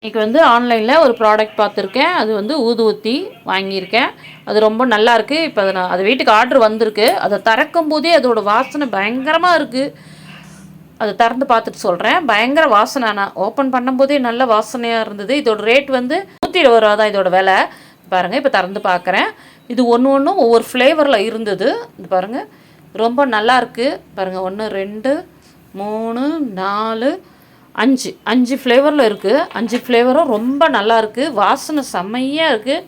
இன்றைக்கி வந்து ஆன்லைனில் ஒரு ப்ராடக்ட் பார்த்துருக்கேன். அது வந்து ஊதுவத்தி வாங்கியிருக்கேன். அது ரொம்ப நல்லாயிருக்கு. இப்போ அது வீட்டுக்கு ஆர்டர் வந்திருக்கு. அதை திறக்கும் போதே அதோடய வாசனை பயங்கரமாக இருக்குது. அதை திறந்து பார்த்துட்டு சொல்கிறேன். பயங்கர வாசனை. நான் ஓப்பன் பண்ணும்போதே நல்ல வாசனையாக இருந்தது. இதோட ரேட் வந்து 120 தான் இதோட விலை. பாருங்கள், இப்போ திறந்து பார்க்குறேன். இது ஒன்று ஒன்றும் ஒவ்வொரு ஃப்ளேவரில் இருந்தது. இது பாருங்கள், ரொம்ப நல்லாயிருக்கு. பாருங்கள், 1 2 3 4 5 ஃப்ளேவரில் இருக்குது. 5 ஃப்ளேவரும் ரொம்ப நல்லாயிருக்கு. வாசனை செம்மையாக இருக்குது.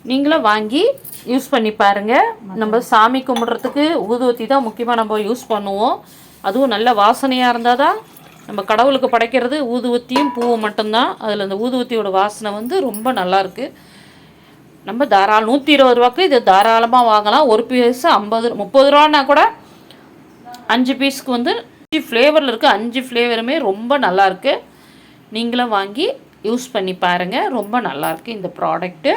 நீங்களும் வாங்கி யூஸ் பண்ணி பாருங்கள். நம்ம சாமி கும்பிட்றதுக்கு ஊதுவத்தி தான் முக்கியமாக நம்ம யூஸ் பண்ணுவோம். அதுவும் நல்ல வாசனையாக இருந்தால் தான் நம்ம கடவுளுக்கு படைக்கிறது ஊதுவத்தியும் பூவும் மட்டும்தான். அதில் அந்த ஊதுவத்தியோட வாசனை வந்து ரொம்ப நல்லாயிருக்கு. நம்ம 120 ரூபாய்க்கு இது தாராளமாக வாங்கலாம். ஒரு பீஸ் 50 30 ரூபான்னா கூட 5 பீஸுக்கு வந்து 5 ஃப்ளேவரில் இருக்குது. 5 ஃப்ளேவருமே ரொம்ப நல்லாயிருக்கு. நீங்களும் வாங்கி யூஸ் பண்ணி பாருங்கள். ரொம்ப நல்லாயிருக்கு இந்த ப்ராடக்ட்டு.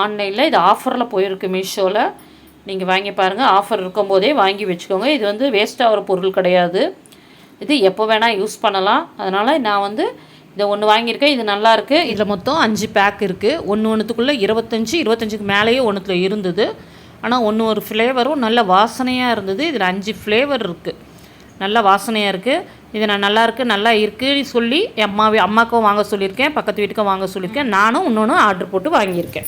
ஆன்லைனில் இது ஆஃபரில் போயிருக்கு மீஷோவில். நீங்கள் வாங்கி பாருங்கள். ஆஃபர் இருக்கும்போதே வாங்கி வச்சுக்கோங்க. இது வந்து வேஸ்ட் ஆகிற பொருள் கிடையாது. இது எப்போ வேணால் யூஸ் பண்ணலாம். அதனால் நான் வந்து இதை ஒன்று வாங்கியிருக்கேன். இது நல்லாயிருக்கு. இதில் மொத்தம் 5 பேக் இருக்குது. ஒன்றுத்துக்குள்ளே 25க்கு மேலேயே ஒன்றுத்தில் இருந்தது. ஆனால் ஒரு ஃப்ளேவரும் நல்ல வாசனையாக இருந்தது. இதில் 5 ஃப்ளேவர் இருக்குது. நல்ல வாசனையாக இருக்குது. இது நான் நல்லா இருக்குன்னு சொல்லி அம்மாவுக்கும் வாங்க சொல்லியிருக்கேன். பக்கத்து வீட்டுக்கும் வாங்க சொல்லியிருக்கேன். நானும் இன்னொன்று ஆர்டர் போட்டு வாங்கியிருக்கேன்.